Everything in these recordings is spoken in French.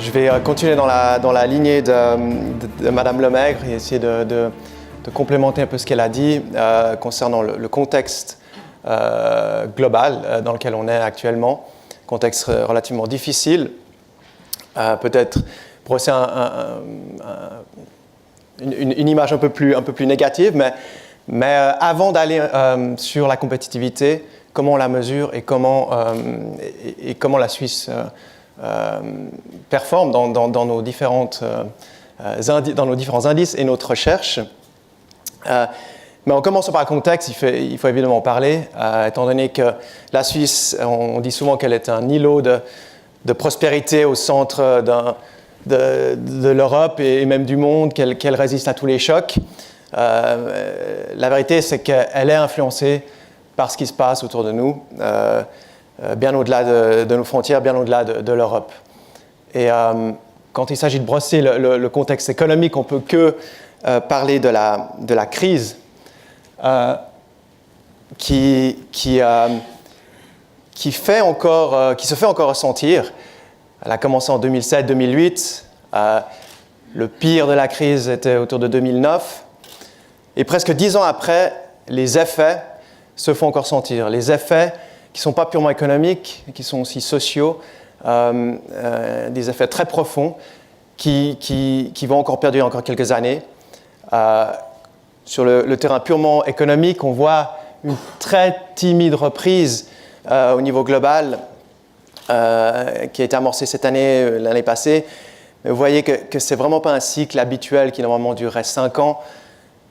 Je vais continuer dans la lignée de Madame Lemaigre et essayer de complémenter un peu ce qu'elle a dit concernant le contexte global dans lequel on est actuellement, contexte relativement difficile, peut-être pour aussi une image un peu plus négative, mais avant d'aller sur la compétitivité, comment on la mesure et comment la Suisse performe dans nos différents indices et notre recherche. Mais en commençant par le contexte, il faut évidemment en parler, étant donné que la Suisse, on dit souvent qu'elle est un îlot de prospérité au centre de l'Europe et même du monde, qu'elle résiste à tous les chocs. La vérité, c'est qu'elle est influencée par ce qui se passe autour de nous, bien au-delà de nos frontières, bien au-delà de l'Europe. Et quand il s'agit de brosser le contexte économique, on ne peut que parler de la crise qui se fait encore ressentir. Elle a commencé en 2007-2008. Le pire de la crise était autour de 2009. Et presque 10 ans après, les effets se font encore sentir. Les effets qui ne sont pas purement économiques, qui sont aussi sociaux, des effets très profonds qui vont encore perdurer encore quelques années. Sur le terrain purement économique, on voit une très timide reprise au niveau global qui a été amorcée cette année, l'année passée. Mais vous voyez que ce n'est vraiment pas un cycle habituel qui normalement durerait 5 ans.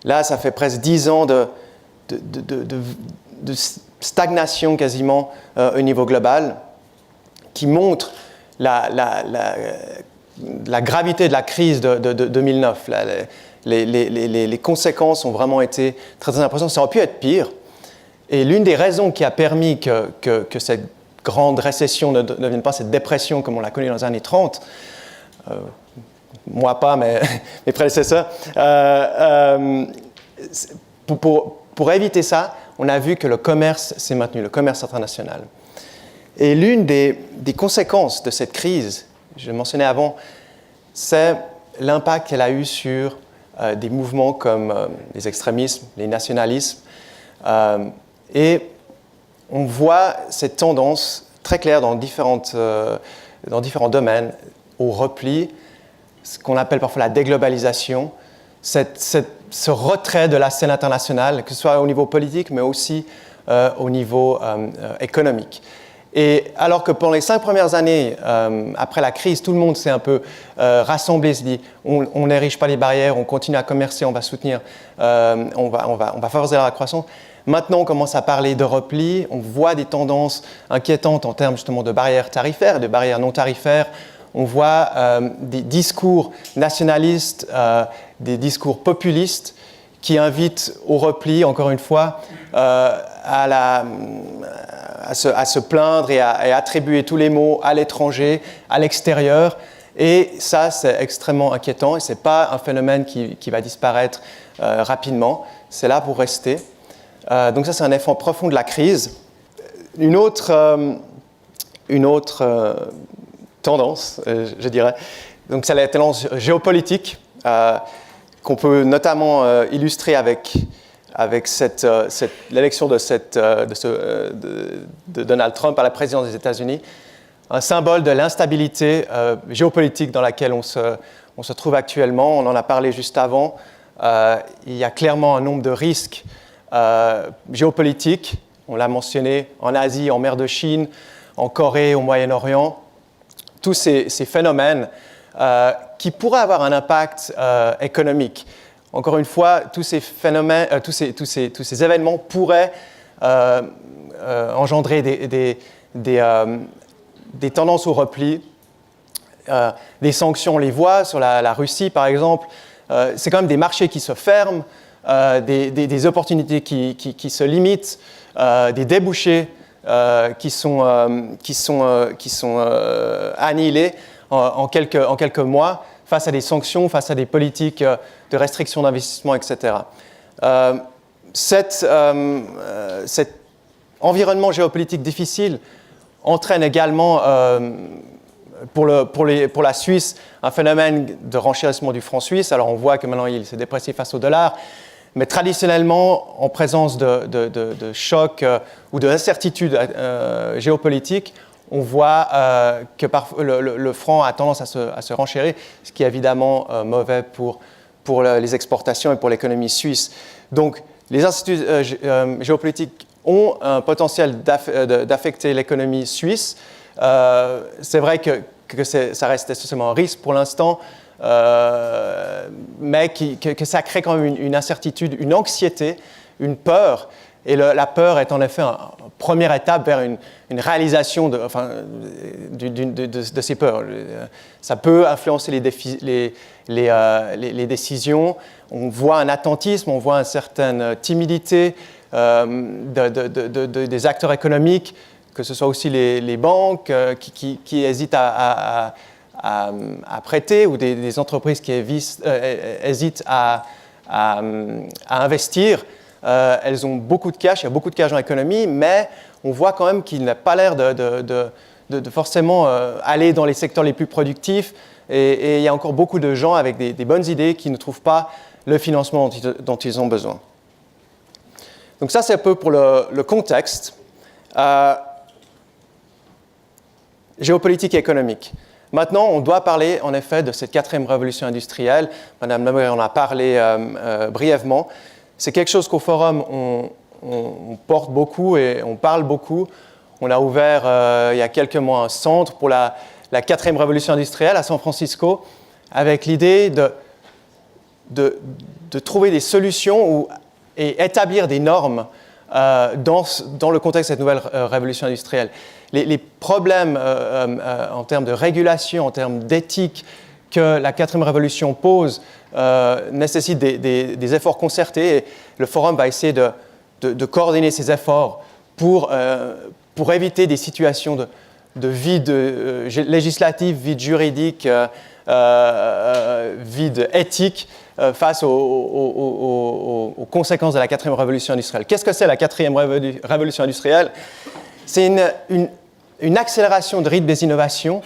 Là, ça fait presque 10 ans de stagnation quasiment au niveau global, qui montre la gravité de la crise de 2009. Les conséquences ont vraiment été très, très impressionnantes. Ça aurait pu être pire. Et l'une des raisons qui a permis que cette grande récession ne devienne pas cette dépression comme on l'a connue dans les années 30, moi pas, mais mes prédécesseurs, pour éviter ça, on a vu que le commerce s'est maintenu, le commerce international. Et l'une des conséquences de cette crise, je le mentionnais avant, c'est l'impact qu'elle a eu sur des mouvements comme les extrémismes, les nationalismes. Et on voit cette tendance très claire dans différents domaines au repli, ce qu'on appelle parfois la déglobalisation, ce retrait de la scène internationale, que ce soit au niveau politique, mais aussi au niveau économique. Et alors que pendant les 5 premières années, après la crise, tout le monde s'est un peu rassemblé, se dit on n'érige pas les barrières, on continue à commercer, on va soutenir, on va favoriser la croissance. Maintenant, on commence à parler de repli, on voit des tendances inquiétantes en termes justement de barrières tarifaires et de barrières non tarifaires. On voit des discours nationalistes, des discours populistes qui invitent au repli, encore une fois, à se plaindre et à attribuer tous les maux à l'étranger, à l'extérieur. Et ça, c'est extrêmement inquiétant et ce n'est pas un phénomène qui va disparaître rapidement. C'est là pour rester. Donc ça, c'est un effet profond de la crise. Une autre tendance, je dirais, donc c'est la tendance géopolitique qu'on peut notamment illustrer avec l'élection de Donald Trump à la présidence des États-Unis, un symbole de l'instabilité géopolitique dans laquelle on se trouve actuellement. On en a parlé juste avant. Il y a clairement un nombre de risques géopolitiques. On l'a mentionné en Asie, en mer de Chine, en Corée, au Moyen-Orient. Tous ces phénomènes qui pourraient avoir un impact économique. Encore une fois, tous ces phénomènes, tous ces événements pourraient engendrer des tendances au repli, des sanctions, on les voit sur la Russie par exemple. C'est quand même des marchés qui se ferment, des opportunités qui se limitent, des débouchés qui sont annihilés en quelques mois face à des sanctions, face à des politiques de restriction d'investissement, etc. Cet environnement géopolitique difficile entraîne également pour la Suisse, un phénomène de renchérissement du franc suisse. Alors on voit que maintenant il s'est déprécié face au dollar, mais traditionnellement, en présence de chocs ou d'incertitudes géopolitiques, on voit que le franc a tendance à se renchérir, ce qui est évidemment mauvais pour les exportations et pour l'économie suisse. Donc, les instituts géopolitiques ont un potentiel d'affecter l'économie suisse. C'est vrai que ça reste essentiellement un risque pour l'instant, mais que ça crée quand même une incertitude, une anxiété, une peur. Et la peur est en effet une première étape vers une réalisation de ces peurs. Ça peut influencer les décisions. On voit un attentisme, on voit une certaine timidité des acteurs économiques, que ce soit aussi les banques qui hésitent à prêter, ou des entreprises qui hésitent à investir. Elles ont beaucoup de cash, il y a beaucoup de cash dans l'économie, mais on voit quand même qu'il n'a pas l'air de forcément aller dans les secteurs les plus productifs. Et il y a encore beaucoup de gens avec des bonnes idées qui ne trouvent pas le financement dont ils ont besoin. Donc ça, c'est un peu pour le contexte géopolitique et économique. Maintenant, on doit parler en effet de cette 4e révolution industrielle. Madame Lemay en a parlé brièvement. C'est quelque chose qu'au Forum, on porte beaucoup et on parle beaucoup. On a ouvert il y a quelques mois un centre pour la 4e révolution industrielle à San Francisco, avec l'idée de trouver des solutions et établir des normes dans le contexte de cette nouvelle révolution industrielle. Les problèmes en termes de régulation, en termes d'éthique que la 4e révolution pose nécessitent des efforts concertés, et le Forum va essayer de coordonner ces efforts pour éviter des situations de vide législatif, vide juridique, vide éthique face aux conséquences de la 4e révolution industrielle. Qu'est-ce que c'est la 4e révolution industrielle? C'est une accélération de rythme des innovations,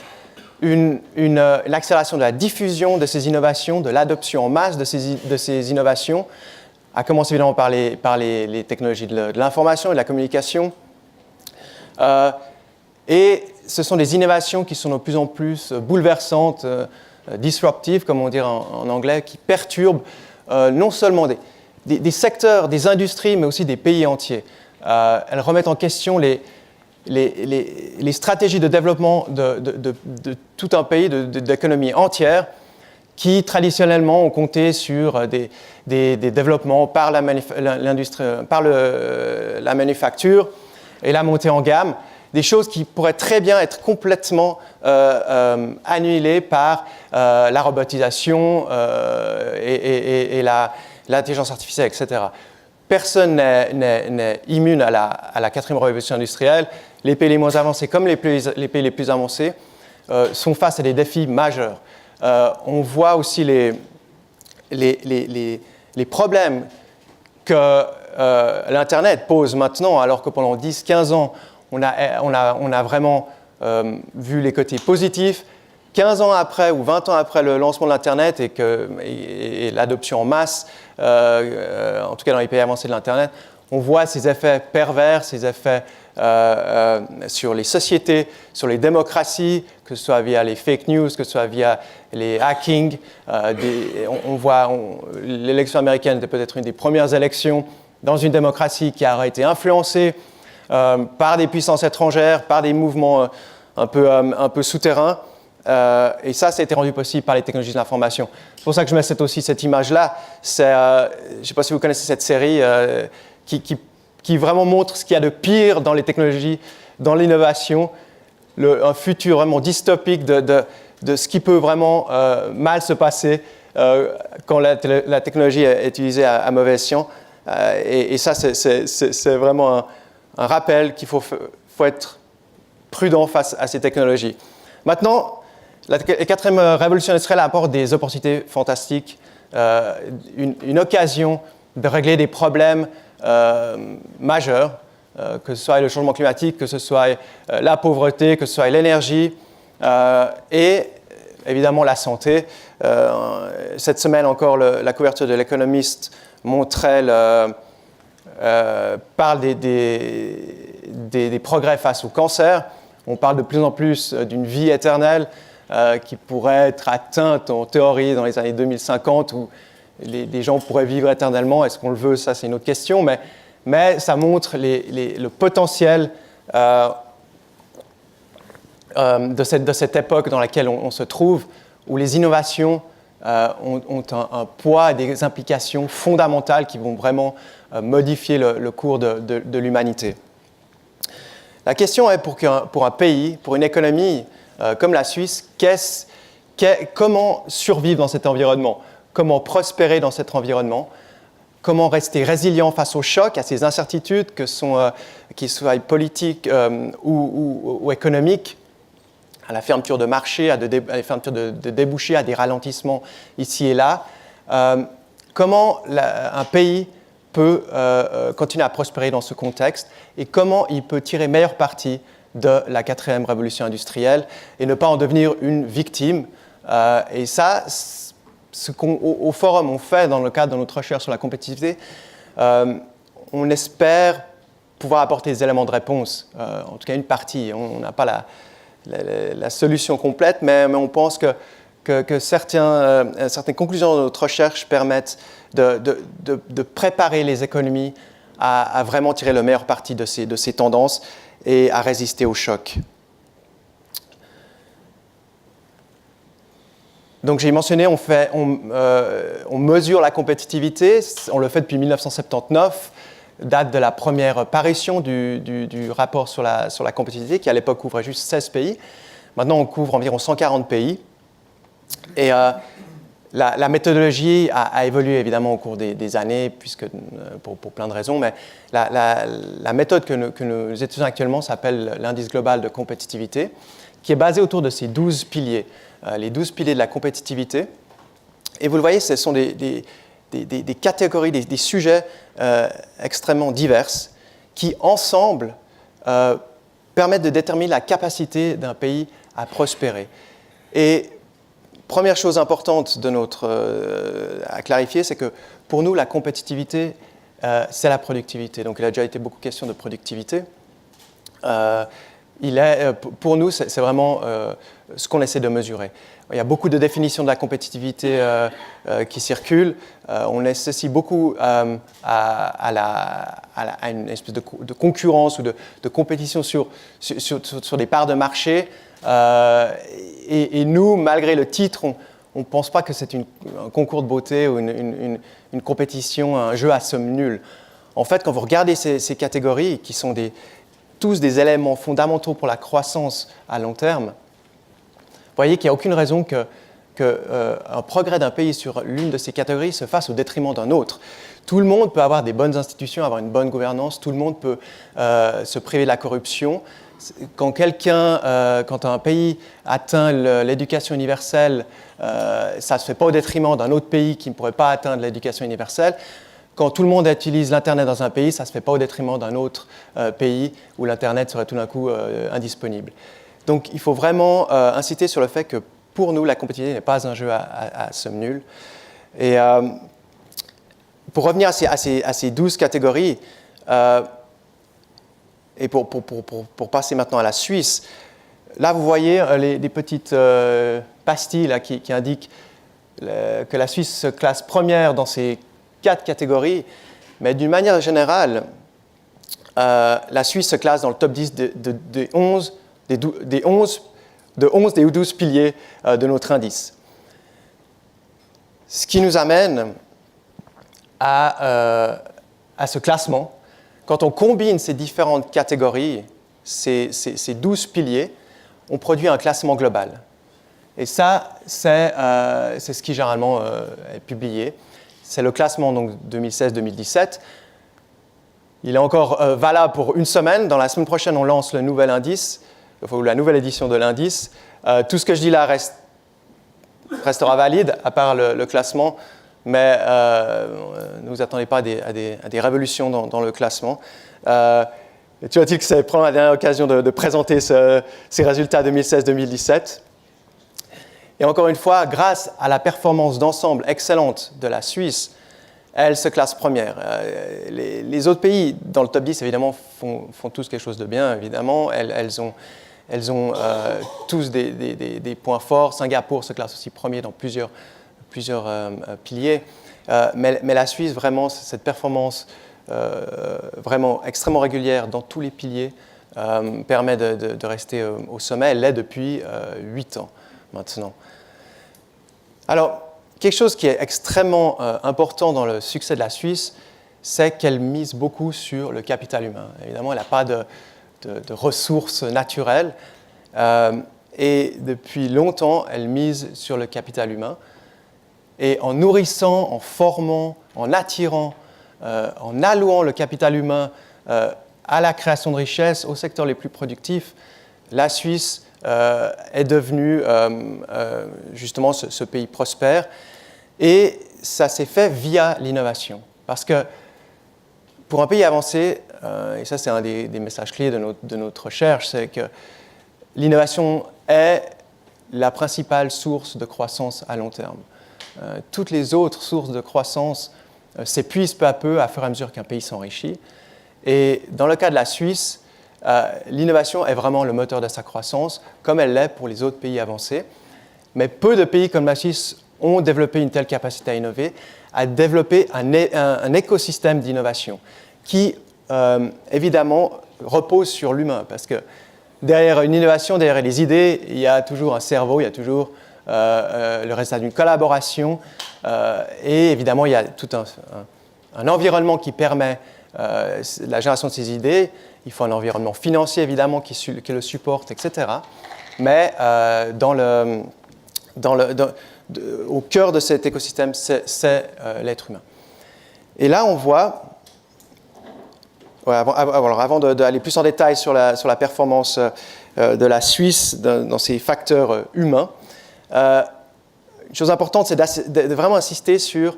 l'accélération de la diffusion de ces innovations, de l'adoption en masse de ces innovations, à commencer évidemment par les technologies de l'information et de la communication. Et ce sont des innovations qui sont de plus en plus bouleversantes, disruptives, comme on dit en anglais, qui perturbent non seulement des secteurs, des industries, mais aussi des pays entiers. Elles remettent en question les stratégies de développement de tout un pays, d'économie entière, qui traditionnellement ont compté sur des développements par la manufacture et la montée en gamme, des choses qui pourraient très bien être complètement annihilées par la robotisation et l'intelligence artificielle, etc. Personne n'est immune à la 4e révolution industrielle. Les pays les moins avancés, comme les pays les plus avancés, sont face à des défis majeurs. On voit aussi les problèmes que l'Internet pose maintenant, alors que pendant 10-15 ans, on a vraiment vu les côtés positifs. 15 ans après ou 20 ans après le lancement de l'Internet et l'adoption en masse, en tout cas dans les pays avancés de l'Internet, on voit ces effets pervers, ces effets sur les sociétés, sur les démocraties, que ce soit via les fake news, que ce soit via les hackings. On voit l'élection américaine était peut-être une des premières élections dans une démocratie qui a été influencée par des puissances étrangères, par des mouvements un peu souterrains. Et ça a été rendu possible par les technologies de l'information. C'est pour ça que je mets cette image-là. Je ne sais pas si vous connaissez cette série qui vraiment montre ce qu'il y a de pire dans les technologies, dans l'innovation, un futur vraiment dystopique de ce qui peut vraiment mal se passer quand la technologie est utilisée à mauvais escient. Et ça, c'est vraiment un rappel qu'il faut être prudent face à ces technologies. Maintenant, la 4e révolution industrielle apporte des opportunités fantastiques, une occasion de régler des problèmes majeurs, que ce soit le changement climatique, que ce soit la pauvreté, que ce soit l'énergie, et évidemment la santé. Cette semaine encore, la couverture de l'Economist montrait parle des progrès face au cancer. On parle de plus en plus d'une vie éternelle qui pourrait être atteinte en théorie dans les années 2050 où les gens pourraient vivre éternellement. Est-ce qu'on le veut? Ça, c'est une autre question. Mais ça montre le potentiel de cette époque dans laquelle on se trouve, où les innovations ont un poids et des implications fondamentales qui vont vraiment modifier le cours de l'humanité. La question est pour un pays, pour une économie comme la Suisse, comment survivre dans cet environnement? Comment prospérer dans cet environnement? Comment rester résilient face aux chocs, à ces incertitudes, qu'ils soient politiques ou économiques, à la fermeture de marchés, à la fermeture de débouchés, à des ralentissements ici et là. Comment un pays peut continuer à prospérer dans ce contexte et comment il peut tirer meilleur parti de la 4e révolution industrielle et ne pas en devenir une victime. Et ça, ce qu'au Forum on fait dans le cadre de notre recherche sur la compétitivité, on espère pouvoir apporter des éléments de réponse, en tout cas une partie. On n'a pas la solution complète, mais on pense que certaines conclusions de notre recherche permettent de préparer les économies à vraiment tirer le meilleur parti de ces tendances et à résister aux chocs. Donc j'ai mentionné, on mesure la compétitivité, on le fait depuis 1979, date de la première parution du rapport sur la compétitivité, qui à l'époque couvrait juste 16 pays. Maintenant, on couvre environ 140 pays. Et la méthodologie a évolué évidemment au cours des années, pour plein de raisons, mais la méthode que nous étudions actuellement s'appelle l'indice global de compétitivité, qui est basé autour de ces 12 piliers, les 12 piliers de la compétitivité. Et vous le voyez, ce sont des catégories, des sujets extrêmement divers qui, ensemble, permettent de déterminer la capacité d'un pays à prospérer. Et première chose importante à clarifier, c'est que pour nous, la compétitivité, c'est la productivité. Donc, il a déjà été beaucoup question de productivité. Pour nous, c'est vraiment ce qu'on essaie de mesurer. Il y a beaucoup de définitions de la compétitivité qui circulent. On associe beaucoup à une espèce de concurrence ou de compétition sur des parts de marché. Et nous, malgré le titre, on ne pense pas que c'est un concours de beauté ou une compétition, un jeu à somme nulle. En fait, quand vous regardez ces catégories, qui sont tous des éléments fondamentaux pour la croissance à long terme, vous voyez qu'il n'y a aucune raison qu'un progrès d'un pays sur l'une de ces catégories se fasse au détriment d'un autre. Tout le monde peut avoir des bonnes institutions, avoir une bonne gouvernance, tout le monde peut se priver de la corruption. Quand un pays atteint l'éducation universelle, ça ne se fait pas au détriment d'un autre pays qui ne pourrait pas atteindre l'éducation universelle. Quand tout le monde utilise l'Internet dans un pays, ça ne se fait pas au détriment d'un autre pays où l'Internet serait tout d'un coup indisponible. Donc il faut vraiment inciter sur le fait que pour nous, la compétitivité n'est pas un jeu à somme nulle. Et pour revenir à ces 12 catégories, et pour passer maintenant à la Suisse, là vous voyez des petites pastilles là, qui indiquent que la Suisse se classe première dans ces 4 catégories, mais d'une manière générale, la Suisse se classe dans le top 10 des 11 des 12 piliers de notre indice. Ce qui nous amène à ce classement. Quand on combine ces différentes catégories, ces 12 piliers, on produit un classement global. Et ça, c'est ce qui généralement est publié. C'est le classement donc 2016-2017. Il est encore valable pour une semaine. Dans la semaine prochaine, on lance le nouvel indice, ou la nouvelle édition de l'indice. Tout ce que je dis là restera valide, à part le classement, mais ne vous attendez pas à des révolutions dans le classement. Et tu vois-t-il que c'est probablement la dernière occasion de présenter ces résultats 2016-2017. Et encore une fois, grâce à la performance d'ensemble excellente de la Suisse, elle se classe première. Les autres pays dans le top 10, évidemment, font tous quelque chose de bien, évidemment. Elles ont tous des points forts. Singapour se classe aussi premier dans plusieurs piliers. Mais la Suisse, vraiment, cette performance vraiment extrêmement régulière dans tous les piliers permet de rester au sommet. Elle l'est depuis 8 ans maintenant. Alors, quelque chose qui est extrêmement important dans le succès de la Suisse, c'est qu'elle mise beaucoup sur le capital humain. Évidemment, elle n'a pas de ressources naturelles. Et depuis longtemps, elle mise sur le capital humain. Et en nourrissant, en formant, en attirant, en allouant le capital humain à la création de richesses, aux secteurs les plus productifs, la Suisse est devenue justement ce pays prospère. Et ça s'est fait via l'innovation. Parce que pour un pays avancé, et ça c'est un des messages clés de notre recherche, c'est que l'innovation est la principale source de croissance à long terme. Toutes les autres sources de croissance s'épuisent peu à peu à fur et à mesure qu'un pays s'enrichit. Et dans le cas de la Suisse, l'innovation est vraiment le moteur de sa croissance, comme elle l'est pour les autres pays avancés. Mais peu de pays comme la Suisse ont développé une telle capacité à innover, à développer un écosystème d'innovation qui, évidemment, repose sur l'humain. Parce que derrière une innovation, derrière les idées, il y a toujours un cerveau, il y a toujours le résultat d'une collaboration. Et évidemment, il y a tout un environnement qui permet la génération de ces idées. Il faut un environnement financier, évidemment, qui le supporte, etc. Mais au cœur de cet écosystème, c'est l'être humain. Et là, on voit, avant d'aller plus en détail sur la performance de la Suisse dans ces facteurs humains, une chose importante, c'est de vraiment insister sur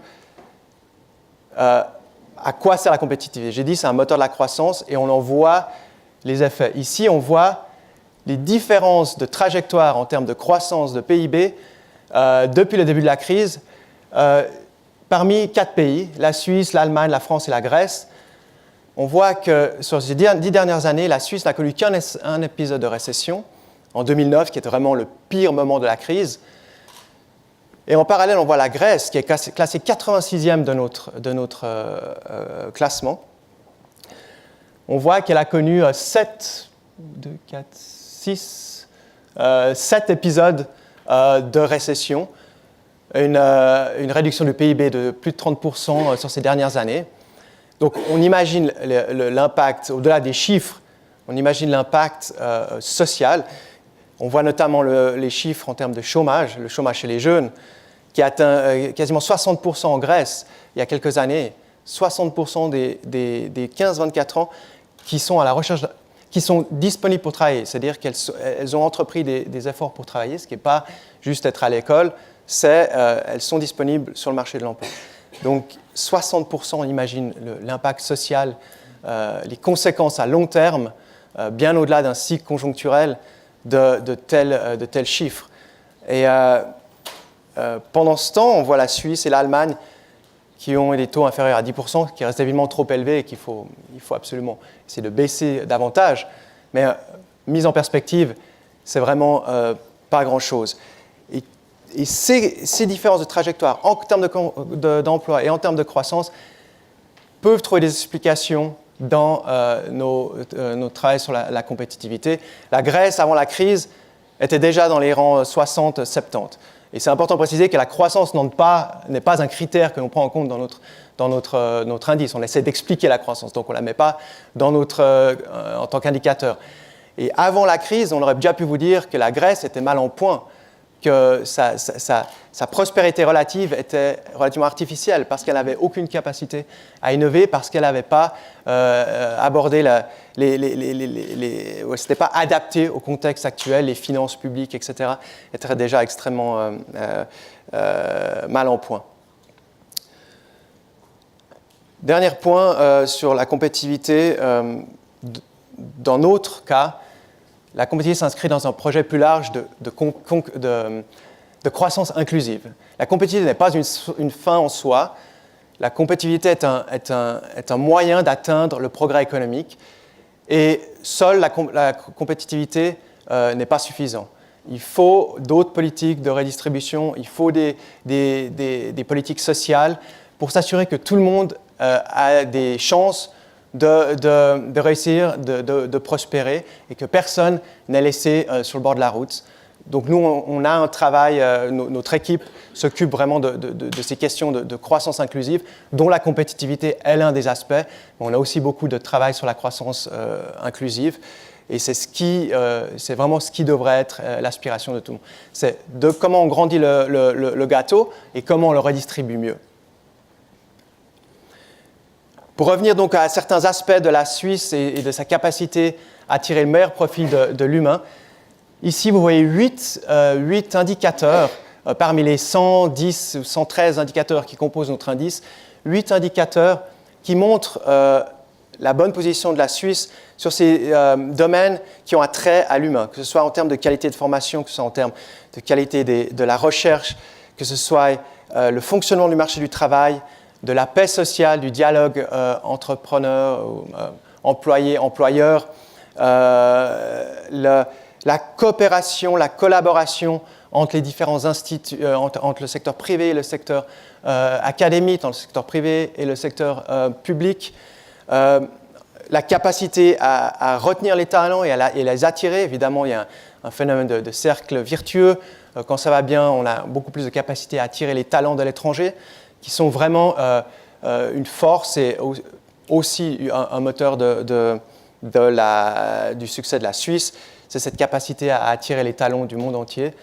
à quoi sert la compétitivité. J'ai dit c'est un moteur de la croissance et on en voit les effets. Ici, on voit les différences de trajectoire en termes de croissance de PIB depuis le début de la crise parmi 4 pays, la Suisse, l'Allemagne, la France et la Grèce. On voit que sur ces 10 dernières années, la Suisse n'a connu qu'un épisode de récession, en 2009, qui était vraiment le pire moment de la crise. Et en parallèle, on voit la Grèce, qui est classée 86e de notre classement. On voit qu'elle a connu 7 épisodes de récession, une réduction du PIB de plus de 30% sur ces dernières années. Donc on imagine l'impact, au-delà des chiffres, on imagine l'impact social. On voit notamment les chiffres en termes de chômage, le chômage chez les jeunes, qui a atteint quasiment 60% en Grèce il y a quelques années, 60% des 15-24 ans qui sont à la recherche, qui sont disponibles pour travailler, c'est-à-dire qu'elles ont entrepris des efforts pour travailler, ce qui n'est pas juste être à l'école, elles sont disponibles sur le marché de l'emploi. Donc 60%, on imagine l'impact social, les conséquences à long terme, bien au-delà d'un cycle conjoncturel de tels chiffres. Et pendant ce temps, on voit la Suisse et l'Allemagne qui ont des taux inférieurs à 10%, qui restent évidemment trop élevés et qu'il faut absolument essayer de baisser davantage. Mais mise en perspective, c'est vraiment pas grand-chose. Et ces différences de trajectoire en termes d'emploi et en termes de croissance peuvent trouver des explications dans nos travaux sur la compétitivité. La Grèce, avant la crise, était déjà dans les rangs 60-70. Et c'est important de préciser que la croissance n'est pas un critère que l'on prend en compte dans notre indice. On essaie d'expliquer la croissance, donc on ne la met pas en tant qu'indicateur. Et avant la crise, on aurait déjà pu vous dire que la Grèce était mal en point, que sa prospérité relative était relativement artificielle parce qu'elle n'avait aucune capacité à innover, parce qu'elle n'avait pas abordé c'était pas adapté au contexte actuel, les finances publiques, etc. étaient déjà extrêmement mal en point. Dernier point sur la compétitivité dans notre cas, la compétitivité s'inscrit dans un projet plus large de croissance inclusive. La compétitivité n'est pas une fin en soi. La compétitivité est un moyen d'atteindre le progrès économique. Et seule la compétitivité n'est pas suffisante. Il faut d'autres politiques de redistribution, il faut des politiques sociales pour s'assurer que tout le monde a des chances de réussir, de prospérer et que personne n'est laissé sur le bord de la route. Donc nous, on a un travail, notre équipe s'occupe vraiment de ces questions de croissance inclusive, dont la compétitivité est l'un des aspects. On a aussi beaucoup de travail sur la croissance inclusive. Et c'est vraiment ce qui devrait être l'aspiration de tout le monde. C'est de comment on grandit le gâteau et comment on le redistribue mieux. Pour revenir donc à certains aspects de la Suisse et de sa capacité à tirer le meilleur profit de l'humain, ici vous voyez 8 indicateurs parmi les 110 ou 113 indicateurs qui composent notre indice, 8 indicateurs qui montrent la bonne position de la Suisse sur ces domaines qui ont attrait à l'humain, que ce soit en termes de qualité de formation, que ce soit en termes de qualité de la recherche, que ce soit le fonctionnement du marché du travail, de la paix sociale, du dialogue entrepreneur, employé, employeur, la coopération, la collaboration entre les différents instituts, entre le secteur privé et le secteur académique, entre le secteur privé et le secteur public, la capacité à retenir les talents et les attirer. Évidemment, il y a un phénomène de cercle vertueux. Quand ça va bien, on a beaucoup plus de capacité à attirer les talents de l'étranger, qui sont vraiment une force et aussi un moteur du succès de la Suisse. C'est cette capacité à attirer les talents du monde entier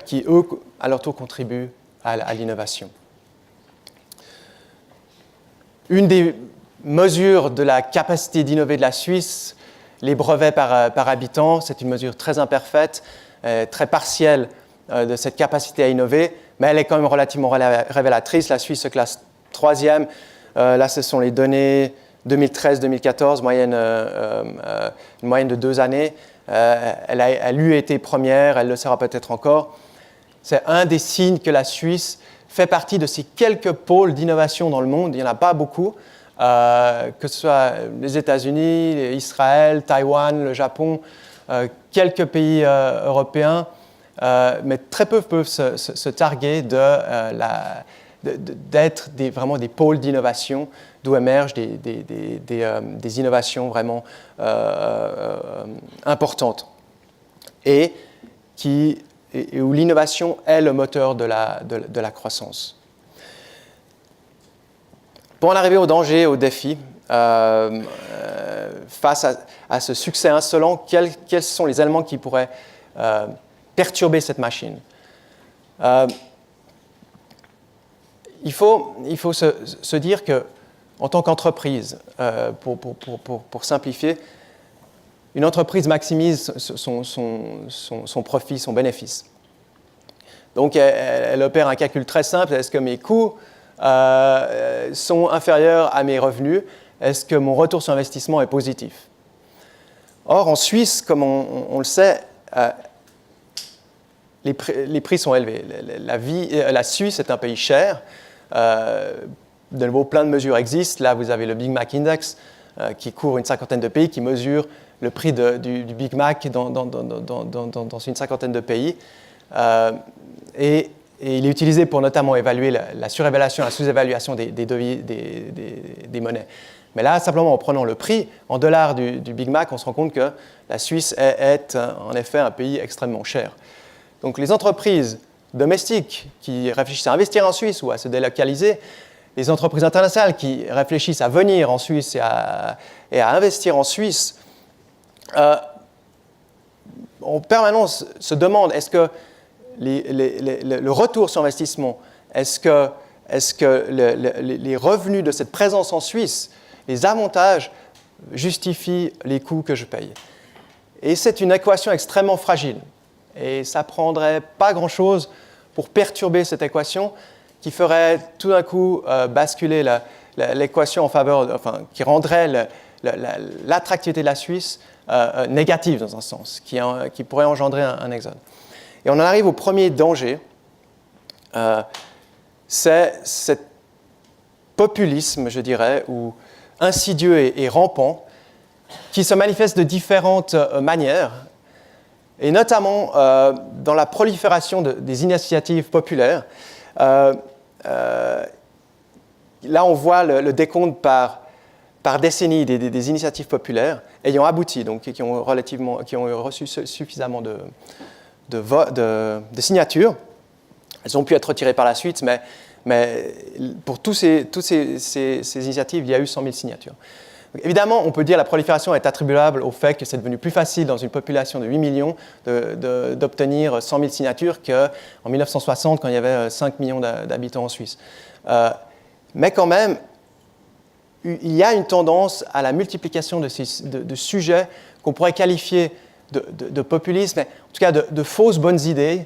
qui, eux, à leur tour, contribuent à l'innovation. Une des mesures de la capacité d'innover de la Suisse, les brevets par habitant, c'est une mesure très imparfaite, très partielle de cette capacité à innover, mais elle est quand même relativement révélatrice. La Suisse se classe 3e. Là, ce sont les données 2013-2014, une moyenne de 2 années. Elle a eu été première, elle le sera peut-être encore. C'est un des signes que la Suisse fait partie de ces quelques pôles d'innovation dans le monde. Il n'y en a pas beaucoup, que ce soit les États-Unis, Israël, Taïwan, le Japon, quelques pays européens, mais très peu peuvent se targuer d'être vraiment des pôles d'innovation, d'où émergent des innovations vraiment importantes et où l'innovation est le moteur de la croissance. Pour en arriver aux dangers, aux défis, face à ce succès insolent, quels sont les éléments qui pourraient perturber cette machine? Il faut se dire qu'en tant qu'entreprise, pour simplifier, une entreprise maximise son profit, son bénéfice. Donc, elle opère un calcul très simple. Est-ce que mes coûts sont inférieurs à mes revenus? Est-ce que mon retour sur investissement est positif? Or, en Suisse, comme on le sait, les prix sont élevés. La Suisse est un pays cher. De nouveau, plein de mesures existent. Là, vous avez le Big Mac Index qui couvre une cinquantaine de pays, qui mesure le prix du Big Mac dans une cinquantaine de pays. Et il est utilisé pour notamment évaluer la surévaluation, la sous-évaluation des monnaies. Mais là, simplement en prenant le prix en dollars du Big Mac, on se rend compte que la Suisse est en effet un pays extrêmement cher. Donc les entreprises domestiques qui réfléchissent à investir en Suisse ou à se délocaliser, les entreprises internationales qui réfléchissent à venir en Suisse et à investir en Suisse, en permanence se demandent est-ce que le retour sur investissement, est-ce que les revenus de cette présence en Suisse, les avantages justifient les coûts que je paye? Et c'est une équation extrêmement fragile. Et ça ne prendrait pas grand-chose pour perturber cette équation qui ferait tout d'un coup basculer l'équation en faveur, qui rendrait l'attractivité de la Suisse négative dans un sens, qui pourrait engendrer un exode. Et on en arrive au premier danger, c'est ce populisme, je dirais, ou insidieux et rampant, qui se manifeste de différentes manières, et notamment dans la prolifération des initiatives populaires. Là, on voit le décompte par décennie des initiatives populaires ayant abouti, donc qui ont reçu suffisamment de signatures. Elles ont pu être retirées par la suite, mais pour toutes ces initiatives, il y a eu 100 000 signatures. Donc, évidemment, on peut dire que la prolifération est attribuable au fait que c'est devenu plus facile dans une population de 8 millions d'obtenir 100 000 signatures qu'en 1960, quand il y avait 5 millions d'habitants en Suisse. Mais quand même, il y a une tendance à la multiplication de sujets qu'on pourrait qualifier de populisme, mais en tout cas de fausses bonnes idées,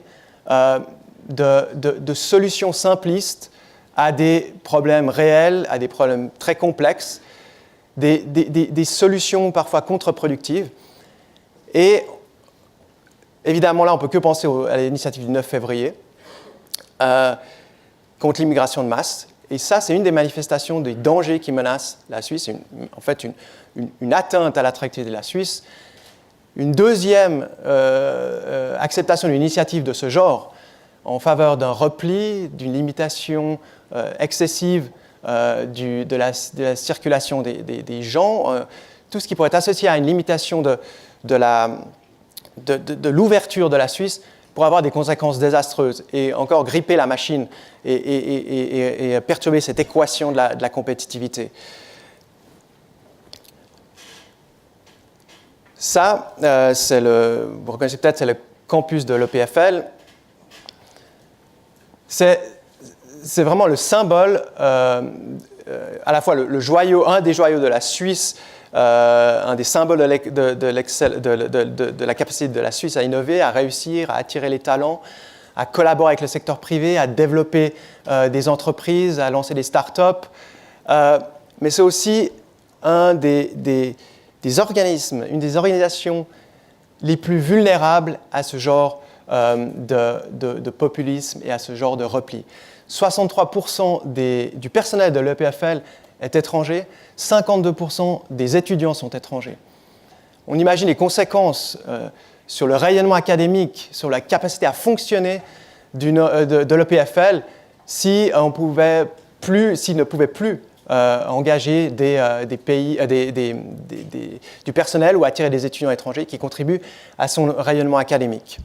de solutions simplistes à des problèmes réels, à des problèmes très complexes, des solutions parfois contre-productives. Et évidemment, là, on ne peut que penser à l'initiative du 9 février contre l'immigration de masse. Et ça, c'est une des manifestations des dangers qui menacent la Suisse, en fait une atteinte à l'attractivité de la Suisse. Une deuxième acceptation d'une initiative de ce genre en faveur d'un repli, d'une limitation excessive de la circulation des gens, tout ce qui pourrait être associé à une limitation de l'ouverture de la Suisse pour avoir des conséquences désastreuses et encore gripper la machine et perturber cette équation de la compétitivité. Ça, vous reconnaissez peut-être, c'est le campus de l'EPFL. C'est vraiment le symbole, à la fois le joyau, un des joyaux de la Suisse, un des symboles de la capacité de la Suisse à innover, à réussir, à attirer les talents, à collaborer avec le secteur privé, à développer des entreprises, à lancer des start-up. Mais c'est aussi un des organismes, une des organisations les plus vulnérables à ce genre de populisme et à ce genre de repli. 63% du personnel de l'EPFL est étranger, 52% des étudiants sont étrangers. On imagine les conséquences sur le rayonnement académique, sur la capacité à fonctionner de l'EPFL s'il ne pouvait plus engager du personnel ou attirer des étudiants étrangers qui contribuent à son rayonnement académique.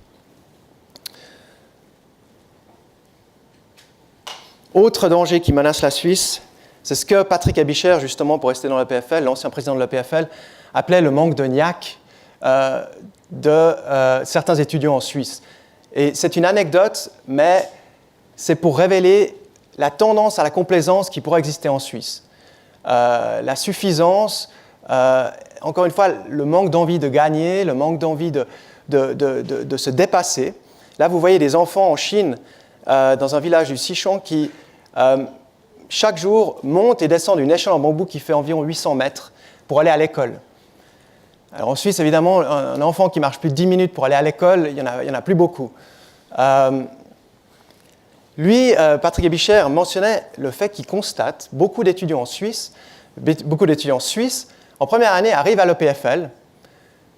Autre danger qui menace la Suisse, c'est ce que Patrick Aebischer, justement, pour rester dans l'EPFL, l'ancien président de l'EPFL, appelait le manque de niaque de certains étudiants en Suisse. Et c'est une anecdote, mais c'est pour révéler la tendance à la complaisance qui pourrait exister en Suisse. La suffisance, encore une fois, le manque d'envie de gagner, le manque d'envie de se dépasser. Là, vous voyez des enfants en Chine, dans un village du Sichuan, qui chaque jour montent et descendent une échelle en bambou qui fait environ 800 mètres pour aller à l'école. Alors en Suisse, évidemment, un enfant qui marche plus de 10 minutes pour aller à l'école, il y en a plus beaucoup. Patrick Aebischer mentionnait le fait qu'il constate beaucoup d'étudiants suisses, en première année, arrivent à l'EPFL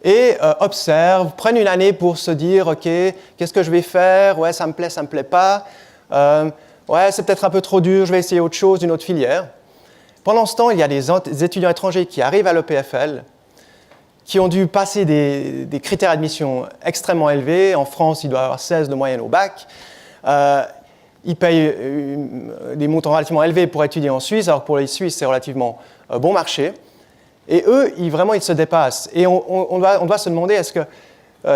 et observent, prennent une année pour se dire « Ok, qu'est-ce que je vais faire? Ouais, ça me plaît pas. Ouais, c'est peut-être un peu trop dur, je vais essayer autre chose, une autre filière. » Pendant ce temps, il y a des étudiants étrangers qui arrivent à l'EPFL, qui ont dû passer des critères d'admission extrêmement élevés. En France, ils doivent avoir 16 de moyenne au bac. Ils payent des montants relativement élevés pour étudier en Suisse, alors que pour les Suisses, c'est relativement bon marché. Et eux, ils se dépassent. Et on doit se demander, est-ce que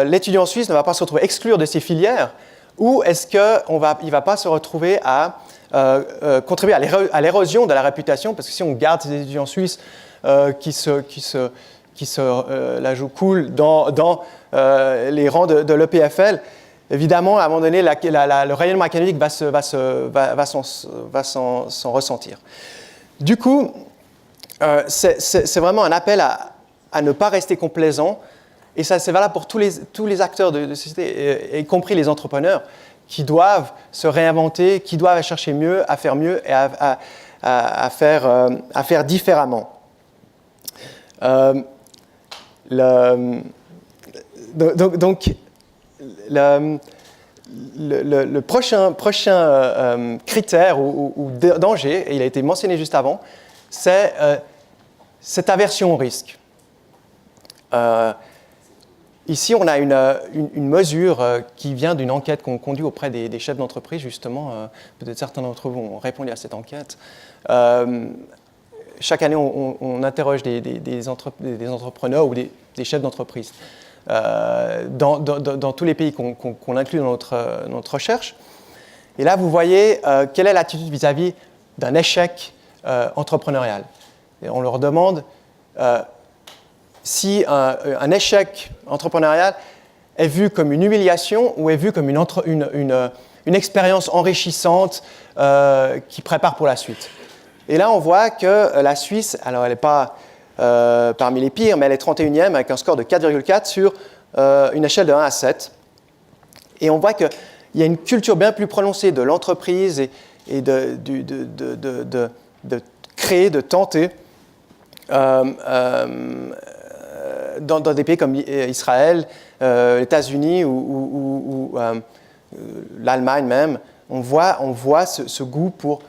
l'étudiant suisse ne va pas se retrouver exclu de ces filières, ou est-ce qu'il ne va pas se retrouver à contribuer à l'érosion de la réputation, parce que si on garde ces étudiants suisses qui se la jouent cool dans les rangs de l'EPFL, évidemment, à un moment donné, le rayonnement académique va s'en ressentir. Du coup, c'est vraiment un appel à ne pas rester complaisant. Et ça, c'est valable pour tous les acteurs de société, y compris les entrepreneurs, qui doivent se réinventer, qui doivent chercher mieux et à faire différemment. Donc, le prochain critère ou danger, et il a été mentionné juste avant, c'est cette aversion au risque. Ici, on a une mesure qui vient d'une enquête qu'on conduit auprès des chefs d'entreprise, justement. Peut-être certains d'entre vous ont répondu à cette enquête. Chaque année, on interroge des entrepreneurs ou des chefs d'entreprise dans tous les pays qu'on inclut dans notre recherche. Et là, vous voyez quelle est l'attitude vis-à-vis d'un échec entrepreneurial. Et on leur demande si un échec entrepreneurial est vu comme une humiliation ou est vu comme une expérience enrichissante qui prépare pour la suite. Et là, on voit que la Suisse, alors elle n'est pas parmi les pires, mais elle est 31e avec un score de 4,4 sur une échelle de 1 à 7. Et on voit qu'il y a une culture bien plus prononcée de l'entreprise et de créer, de tenter dans des pays comme Israël, les États-Unis ou l'Allemagne même, on voit ce goût pour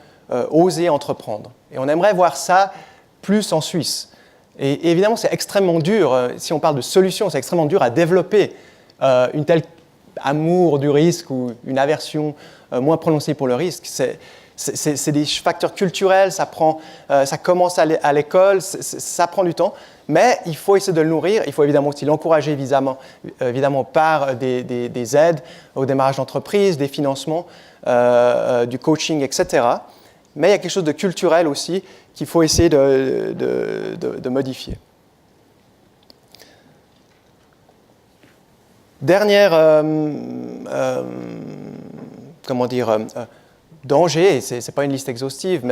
oser entreprendre. Et on aimerait voir ça plus en Suisse. Et évidemment, c'est extrêmement dur, si on parle de solutions, c'est extrêmement dur à développer une telle amour du risque ou une aversion moins prononcée pour le risque. C'est des facteurs culturels, ça commence à l'école, ça prend du temps, mais il faut essayer de le nourrir. Il faut évidemment aussi l'encourager évidemment par des aides au démarrage d'entreprise, des financements, du coaching, etc. Mais il y a quelque chose de culturel aussi qu'il faut essayer de modifier. Dernière, danger, et ce n'est pas une liste exhaustive,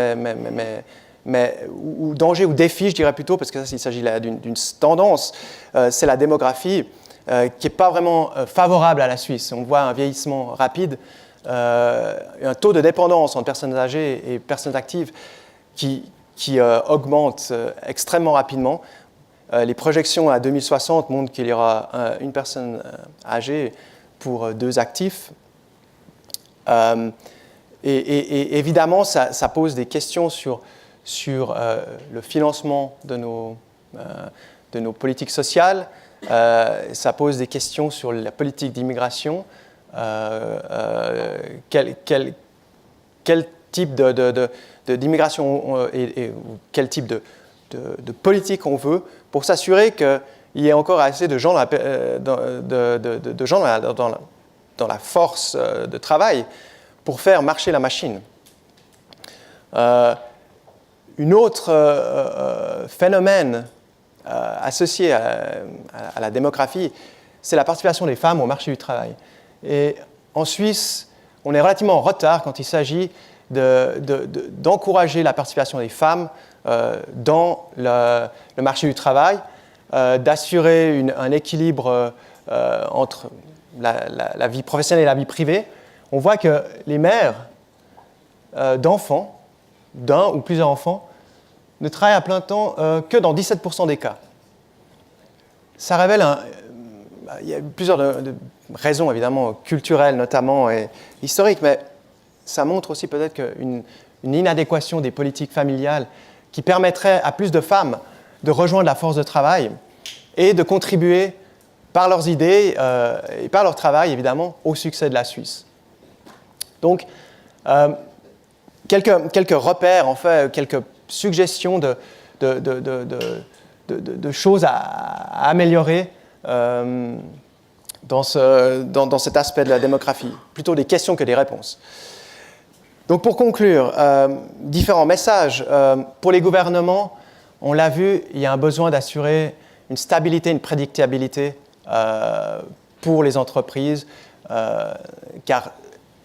ou danger ou défi, je dirais plutôt, parce que ça, il s'agit d'une tendance, c'est la démographie qui n'est pas vraiment favorable à la Suisse. On voit un vieillissement rapide, un taux de dépendance entre personnes âgées et personnes actives qui augmente extrêmement rapidement. Les projections à 2060 montrent qu'il y aura une personne âgée pour 2 actifs. Et évidemment, ça pose des questions sur le financement de nos politiques sociales. Ça pose des questions sur la politique d'immigration. Quel type d'immigration et quel type de politique on veut pour s'assurer qu'il y ait encore assez de gens dans la force de travail pour faire marcher la machine. Un autre phénomène associé à la démographie, c'est la participation des femmes au marché du travail. Et en Suisse, on est relativement en retard quand il s'agit d'encourager la participation des femmes dans le marché du travail, d'assurer un équilibre entre la vie professionnelle et la vie privée. On voit que les mères d'enfants, d'un ou plusieurs enfants, ne travaillent à plein temps que dans 17% des cas. Ça révèle il y a plusieurs raisons, évidemment, culturelles notamment et historiques, mais ça montre aussi peut-être qu'une inadéquation des politiques familiales qui permettrait à plus de femmes de rejoindre la force de travail et de contribuer par leurs idées et par leur travail, évidemment, au succès de la Suisse. Donc, quelques repères, en fait, quelques suggestions de choses à améliorer dans cet aspect de la démographie, plutôt des questions que des réponses. Donc pour conclure, différents messages. Pour les gouvernements, on l'a vu, il y a un besoin d'assurer une stabilité, une prédictibilité pour les entreprises, car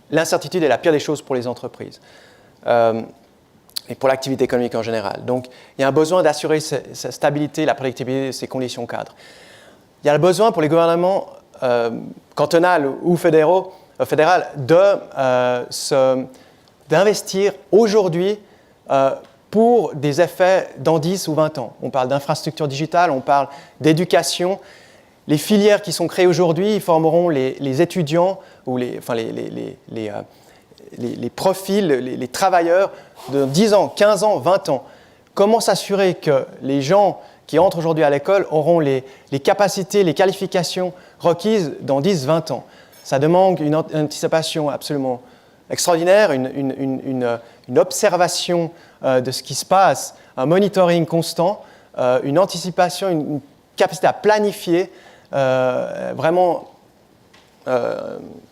l'incertitude est la pire des choses pour les entreprises. et pour l'activité économique en général. Donc, il y a un besoin d'assurer sa stabilité, la prédictibilité de ces conditions cadres. Il y a le besoin pour les gouvernements cantonaux ou fédéral d'investir aujourd'hui pour des effets dans 10 ou 20 ans. On parle d'infrastructures digitales, on parle d'éducation. Les filières qui sont créées aujourd'hui formeront les étudiants ou les profils, les travailleurs de 10 ans, 15 ans, 20 ans. Comment s'assurer que les gens qui entrent aujourd'hui à l'école auront les capacités, les qualifications requises dans 10, 20 ans? Ça demande une anticipation absolument extraordinaire, une observation de ce qui se passe, un monitoring constant, une anticipation, une capacité à planifier vraiment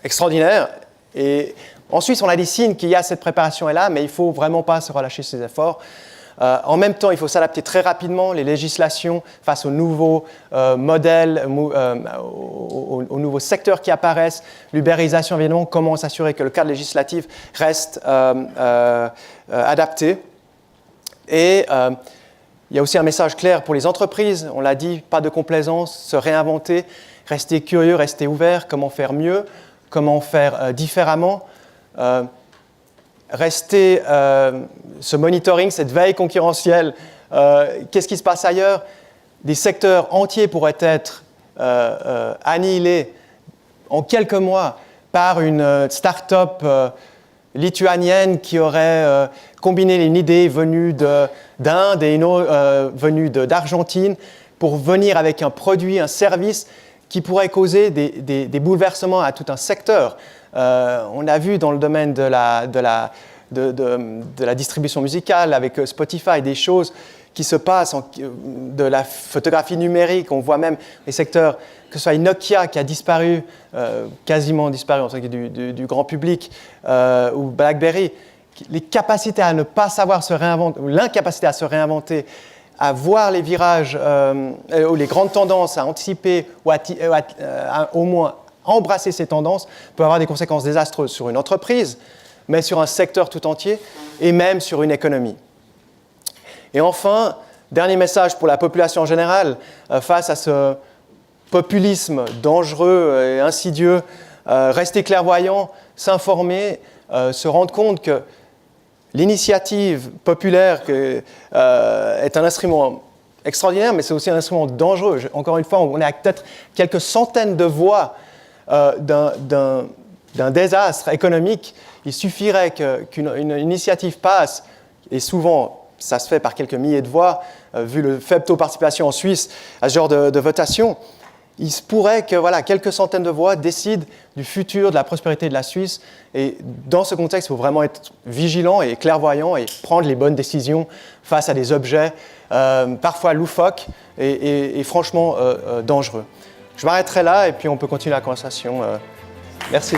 extraordinaire. Et en Suisse, on a des signes qu'il y a cette préparation est là, mais il ne faut vraiment pas se relâcher ses efforts. En même temps, il faut s'adapter très rapidement, les législations face aux nouveaux modèles, aux nouveaux secteurs qui apparaissent. L'ubérisation, évidemment, comment s'assurer que le cadre législatif reste adapté. Et il y a aussi un message clair pour les entreprises. On l'a dit, pas de complaisance, se réinventer, rester curieux, rester ouvert, comment faire mieux, comment faire différemment. Rester, ce monitoring, cette veille concurrentielle, qu'est-ce qui se passe ailleurs? Des secteurs entiers pourraient être annihilés en quelques mois par une start-up lituanienne qui aurait combiné une idée venue d'Inde et une autre venue d'Argentine pour venir avec un produit, un service qui pourrait causer des bouleversements à tout un secteur. On a vu dans le domaine de la distribution musicale avec Spotify des choses qui se passent, de la photographie numérique. On voit même les secteurs, que ce soit Nokia qui a disparu, quasiment disparu en tout cas du grand public, ou BlackBerry. Les capacités à ne pas savoir se réinventer, ou l'incapacité à se réinventer, à voir les virages ou les grandes tendances, à anticiper ou au moins embrasser ces tendances peut avoir des conséquences désastreuses sur une entreprise, mais sur un secteur tout entier et même sur une économie. Et enfin, dernier message pour la population en général, face à ce populisme dangereux et insidieux, rester clairvoyant, s'informer, se rendre compte que l'initiative populaire est un instrument extraordinaire, mais c'est aussi un instrument dangereux. Encore une fois, on est à peut-être quelques centaines de voix d'un désastre économique. Il suffirait qu'une initiative passe, et souvent ça se fait par quelques milliers de voix, vu le faible taux de participation en Suisse à ce genre de votation. Il se pourrait que quelques centaines de voix décident du futur, de la prospérité de la Suisse. Et dans ce contexte, il faut vraiment être vigilant et clairvoyant et prendre les bonnes décisions face à des objets parfois loufoques et franchement dangereux. Je m'arrêterai là et puis on peut continuer la conversation. Merci.